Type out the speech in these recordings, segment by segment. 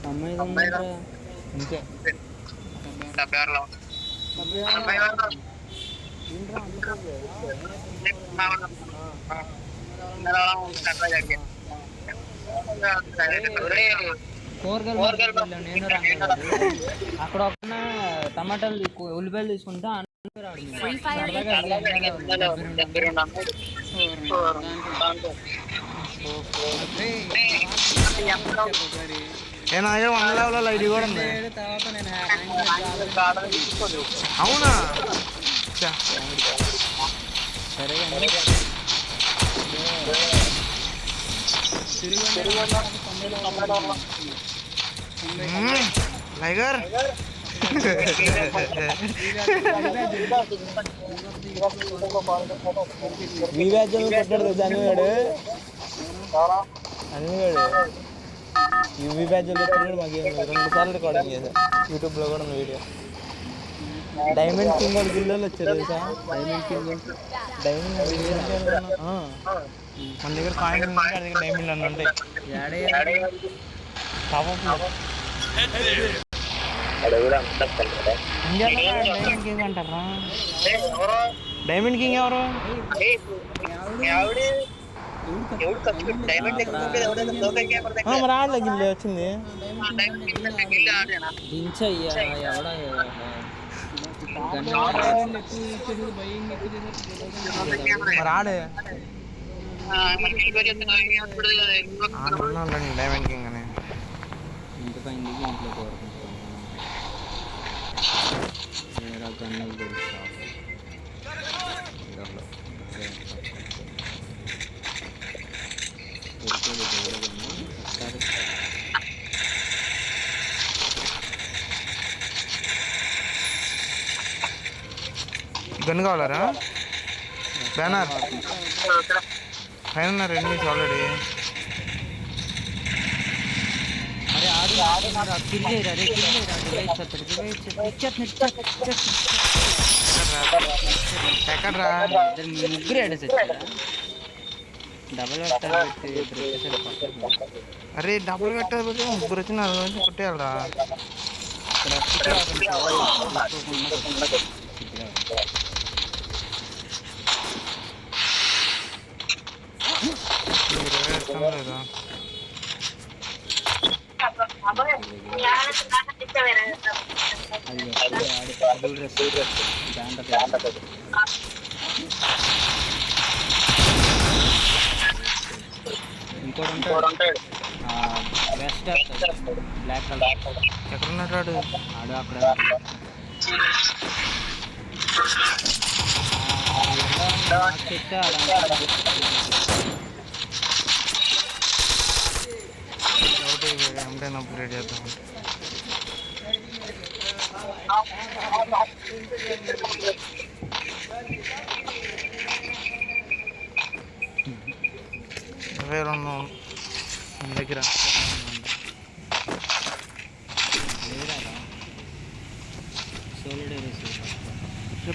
అమ్మాయి అంతే 76లో కూరగాయలు నేను రాదు అక్కడ ఒక టమాటాలు ఉల్లిపాయలు తీసుకుంటా ఏనా అయ్యో 1 లెవెల్ ఐడి కూడా ఉంది. అవునా సరే లైగర్ కొట్టాడు అన్నగాడు యూవీ బ్యాచ్ వచ్చినాడు. మాకు 2 సార్లు రికార్డింగ్ చేశా. యూట్యూబ్లో కూడా ఉన్న వీడియో. డైమండ్ కింగ్ వాళ్ళు జిల్లాలో వచ్చారు తెలుసా? డైమండ్ మన దగ్గర కాయిన్ డైమండ్ అన్నీ ఉంటాయి. డైమండ్ కింగ్ అంటారా? డైమండ్ కింగ్ ఎవరు? మరి ఆడలే గిల్లే వచ్చింది. మరి ఆడే డైమండ్ కింగ్ అని ఇంటిపైంది ఇంట్లో కోరుకుంటున్నాను. గన్నులు తెలుసు గన్ కావాలరా? బ్యానర్ పైన ఉన్నారు ఎనిమిస్ ఆల్రెడీ. ఎక్కడ్రా? అరే డబుల్ కట్టకపోతే ముగ్గురు వచ్చినారు కొట్టేయాలరా. లేదా ఇంకోటి ఉంటాడు వెస్ట్ బ్లాక్ కలర్. ఎక్కడున్నాడు ఆడు? అక్కడ అప్గ్రేడ్ చేద్దాం. వేరే మన దగ్గర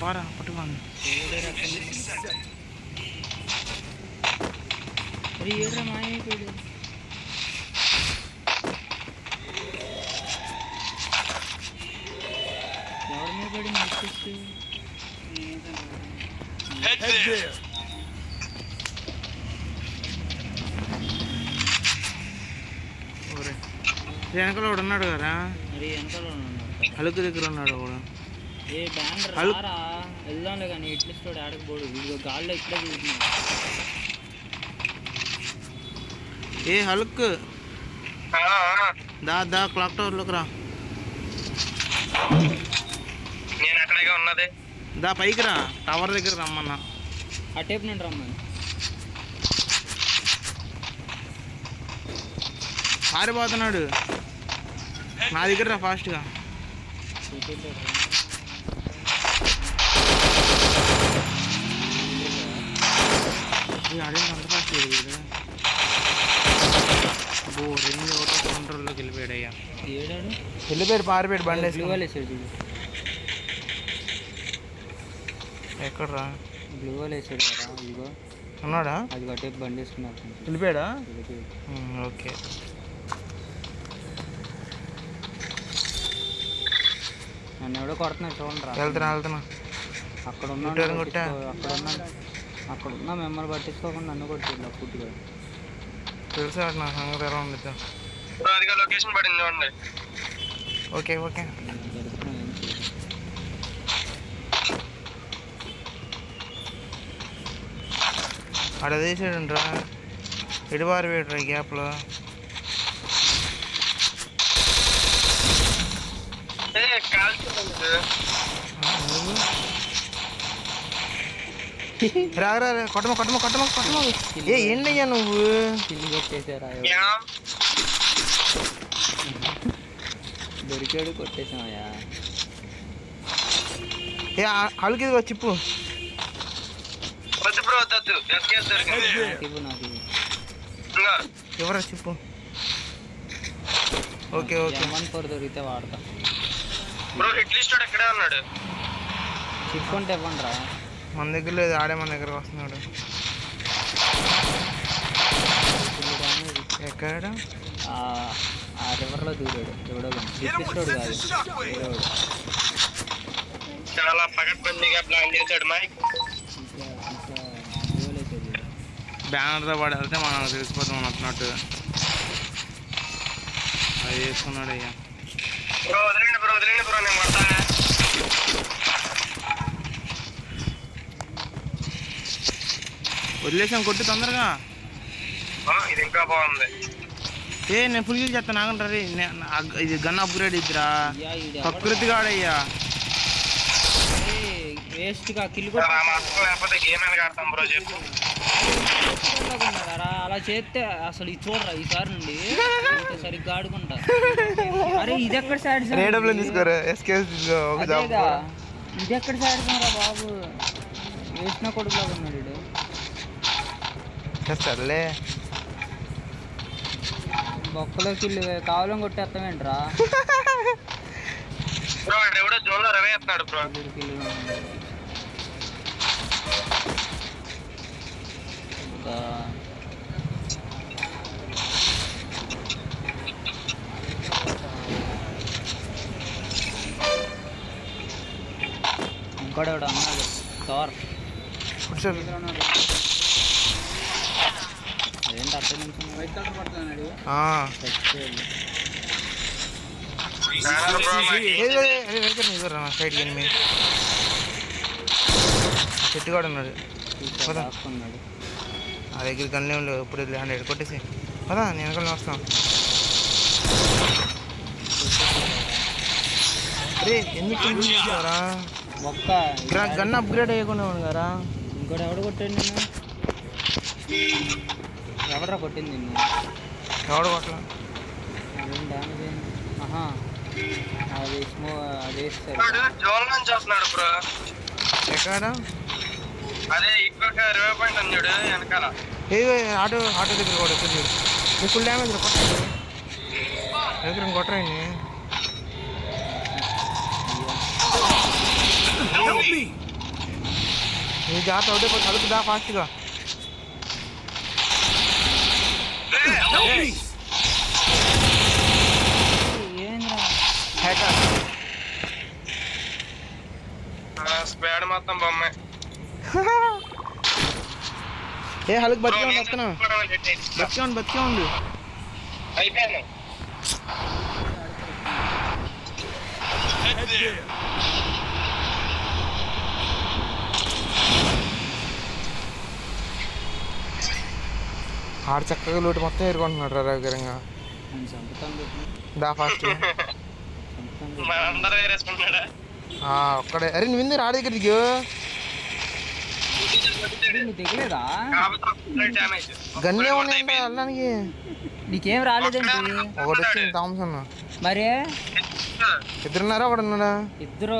పారా పట్టుకోండి. మాయమైపోయాడు. ఎవరి మీద పడి నడిపిస్తూ వెనకాల వాడు ఉన్నాడు కదా, మరి వెనకాల హలుకు దగ్గర ఉన్నాడు కూడా. ఏ బ్యానర్ రారా వెళ్దాంలే కానీ ఎట్లీస్ట్ వాడు ఆడకపోడు. వీడియో గాల్లో ఇట్లా చూస్తున్నాడు. ఏ హలుక్ దా క్లాక్ టవర్లోకి రా. నేను అక్కడే ఉన్నది. దా పైకి రా, టవర్ దగ్గర రమ్మన్నా. ఆ టేప్ నుండి రమ్మని. పారిపోతున్నాడు నా దగ్గర రా ఫాస్ట్గా. అదేంటి అంత ఫాస్ట్ రేంజ్ అవుట్ ఆఫ్ కంట్రోల్లోకి వెళ్ళిపోయాడు. అయ్యా వెళ్ళిపోయాడు, పారిపోయాడు. బండి వేసాడు. ఎక్కడ్రా? బ్లూ వాల్ వేసాడు కదా, ఇదిగో ఉన్నాడా? అది కట్టే బండి వేసుకున్నారు. వెళ్ళిపోయాడా? ఓకే. నన్ను ఎవడో కొడుతున్నాడు చూడండి. వెళ్తున్నా అక్కడ ఉన్నా అక్కడ ఉన్నా మిమ్మల్ని పట్టించుకోకుండా నన్ను కొట్టిండు పుట్టిగా. తెలుసా నా సంగతి ఎలా ఉండదు. అదిగా లొకేషన్ పడింది చూడండి. ఓకే అక్కడ తీసాడంట్రా ఎడివారు వేయట్రా ఈ గ్యాప్లో. రాగరా కొట్టమ ఏంటయ్యా నువ్వు? దొరికాడు కొట్టేసామయ్యా. అలికి చిప్పు ఎవరా చిప్పు. ఓకే దొరికితే వాడతా. ఎక్కడే ఉన్నాడు. చిప్పు అంటే ఇవ్వండి రా. మన దగ్గర లేదు, ఆడే మన దగ్గర వస్తున్నాడు. ఎక్కడ? ఆ రివర్లో దూరాడు ఎవడో చూపిస్తాడు కాదు. చాలా పకడ్బందీగా ప్లాన్ చేశాడు మైక్. బ్యానర్తో పాటు వెళ్తే మనం తెలిసిపోతాం మనం వస్తున్నట్టు. అది చేసుకున్నాడు అయ్యా. వదిలేండి బ్రో నేను కొడతా. వదిలేసాం, కొట్టు తొందరగా. ఇది ఇంకా బాగుంది. నేను ఫుల్ యూజ్ చేస్తాను ఆగంటారు. ఇది గన్ అప్గ్రేడ్ ఇద్దిరా ప్రకృతిగా ఆడయ్యా. వేస్ట్గా కిల్ లేకపోతే గేమ్ అని ఆడతాం బ్రో చెప్పు. అలా చేస్తే అసలు ఇది చూడరా ఈసారి నుండి సరిగ్గా ఆడుకుంటా. అరే ఇది ఎక్కడ సైడ్ తీసుకోరా, ఇది ఎక్కడ సైడ్ రా బాబు. వేసిన కొడుకులాగా ఉన్నాడు. సర్లే బొక్కలో కిల్లు కావాలని కొట్టేస్తామేంట్రా. ఎవడో జోన్ లో రవే వేస్తున్నాడు బ్రో. ఇంకోటి అన్నాడు సార్ ఏంటి అక్కడ నుంచి వైట్ కలర్ పడుతున్నాడు. సైడ్ ఎనిమిది చెట్టు కూడా ఉన్నాడు. ఆ దగ్గర గన్లే ఉండవు. ఇప్పుడు 100 కొట్టేసి పదా, నేను వెనకాల వస్తాను. అరే ఎందుకు చూసారా మొక్క గన్ అప్గ్రేడ్ అయ్యకుండా ఉంది కదా. ఇంకోటి ఎవడు కొట్టాడు నిన్ను? ఎవడరా కొట్టింది నిన్ను? ఎవడు కొట్టలా. అదేం డ్యామేజ్ అయింది. అది వేస్తారు. జోన్ నుంచి వస్తున్నాడు బ్రో. ఎక్కడ? అదే ఇంకొక 20 పాయింట్ అన్నాడు వెనకాల. ఆటో దగ్గర కూడా చూడు. ఫుల్ డ్యామేజ్ కొట్టండి దగ్గర కొట్టరాయని. నీ జాగ్రత్త ఒకటే కలుపుదా ఫాస్ట్గా. స్క్వాడ్ మొత్తం బొమ్మే. ఏ హల్క్ బతికే ఉండు, వస్తున్నా బతికే ఉండు. అయిపోయాను. ఆడు చక్కగా లూటు మొత్తం ఎదుర్కొంటున్నాడు రా రవికరంగా. దా ఫాస్ట్ ఒక్కడే. అరే నువ్వు ఎందుకు ఆడ దగ్గర దిగు. గన్నే ఉన్నాయండి వెళ్ళడానికి. నీకేం రాలేదండి. ఒకటి వచ్చింది థామ్సన్. మరి ఇద్దరున్నారా ఒకడు ఉన్నాడా? ఇద్దరు.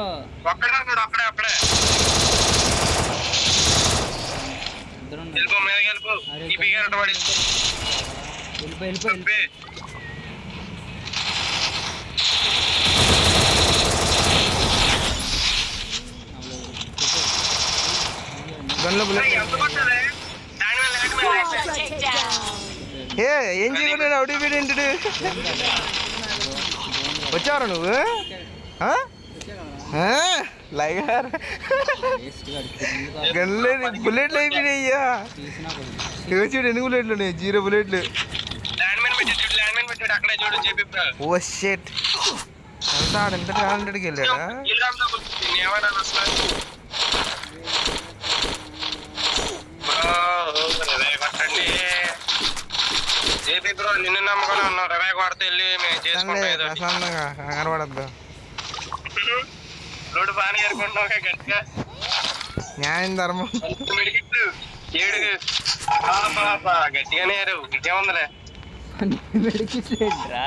వెళ్ళిపోయి గన్లో ఏం చేయకుండా అవుటీ ఏంటి వచ్చావరా నువ్వు? లైగర్ గన్లేదు బుల్లెట్లు అయిపోయినాయ్యా. చూడు ఎన్ని బుల్లెట్లు ఉన్నాయి, 0 బుల్లెట్లు. ఓ షెట్, ఎంత టాలెంటెడ్కి వెళ్ళాడా. జేపీ బ్రో నిన్ను నమ్మకం ఉన్నావు, రవే కొడితే వెళ్ళి మేము చేసుకుంటాం. ప్రశాంతంగా కంగారు పడద్దు. రోడ్డు బాగానే ఏరుకుంటున్నావు గట్టిగా. న్యాయం ధర్మం మెడికిట్లు ఏడు గట్టిగానే ఏరు, ఇంకేముందిలే. మెడికిట్రా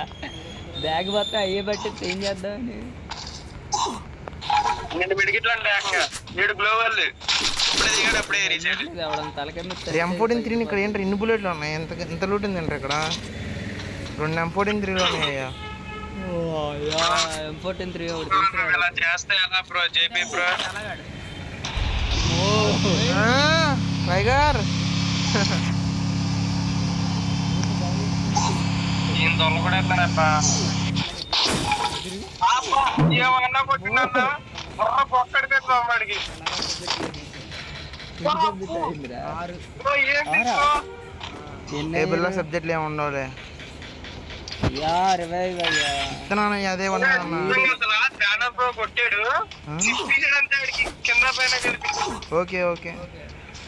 బ్యాగ్ మొత్తం అయ్యే బట్టి ఏం చేద్దామని. రెండు మెడికిట్లు అంటే ఏకంగా 7 గ్లోవర్లు. ఇప్పుడే దిగాడు, అప్పుడే రీసెంట్. M14 ఇక్కడ ఏంటి ఇన్ని బుల్లెట్లు ఉన్నాయి, ఎంత లూట్ ఉందంటే ఇక్కడ 2 M14 ఉన్నాయ్యా. M14 ఇలా చేస్తే ఎలా బ్రో జేపీ బ్రో. టైగర్ ఈయన దొంగ కూడా ఎత్తాడబ్బా. ఏమన్నా కొట్టిందన్నా పొక్కడితే వాడికి. టేబుల్లో సబ్జెక్టులు ఏమి ఉండవులే. అదే కొట్టాడు కింద పైన కలిపి. ఓకే ఓకే,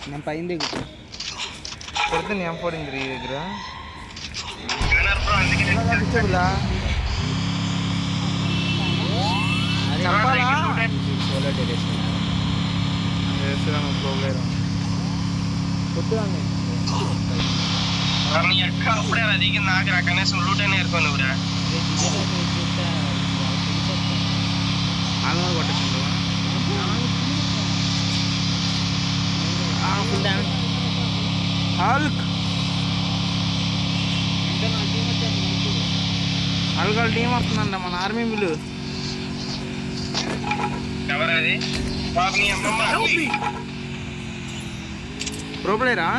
నేను పైన దిగుతా. కొడుతుంది M14 దగ్గర. అప్పుడే అలా దిగి నాకు కనీసం లూట్ అయినా ఏరుకోను కూడా. అల్గల్ టీం వస్తుందంట మన ఆర్మీ బిల్లు. ఎవరది? ప్రో ప్లేయరా?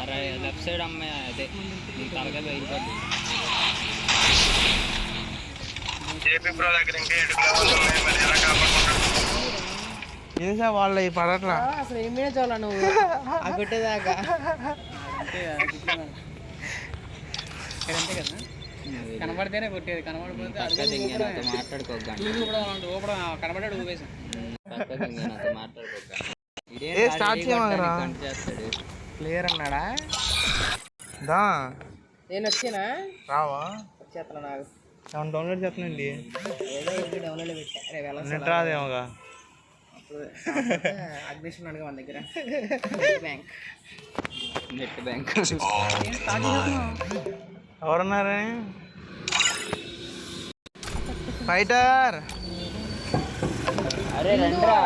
అరే లెఫ్ట్ సైడ్ అమ్మాయి అదే నీ తలగా బయలుపడి. జేపీ బ్రో దగ్గర ఇంకా 7 గ్లోవర్లు ఉన్నాయి, మరి ఎలా కాపాడుకుంటాడు? ఏసా వాళ్ళ పడట్లా అసలు ఏమే చాలా నువ్వు ఆ కొట్టేదాకా అంతే కదా. కనబడితేనే కొట్టేది, కనబడిపోతే మాట్లాడుకోగా కనబడాడు మాట్లాడుకోగా ప్లేయర్ అన్నాడా. దా నేను వచ్చినా రావా వచ్చేస్తున్నా నాకు ఏమన్నా డౌన్లోడ్ చేస్తానండి. ఏదో డౌన్లోడ్ పెట్టా నెట్ రాదేమోగా. అగ్నిషన్ అడగా మన దగ్గర నెట్ బ్యాంక్ ఎవరున్నారా ఫైటర్. అరే రండ్రా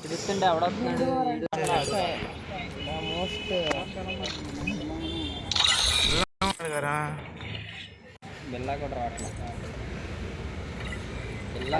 పిలుస్తుంటే ఎవడొస్తున్నాడు. మోస్ట్ బిల్లా కూడా రావట్లేదు. బిల్లా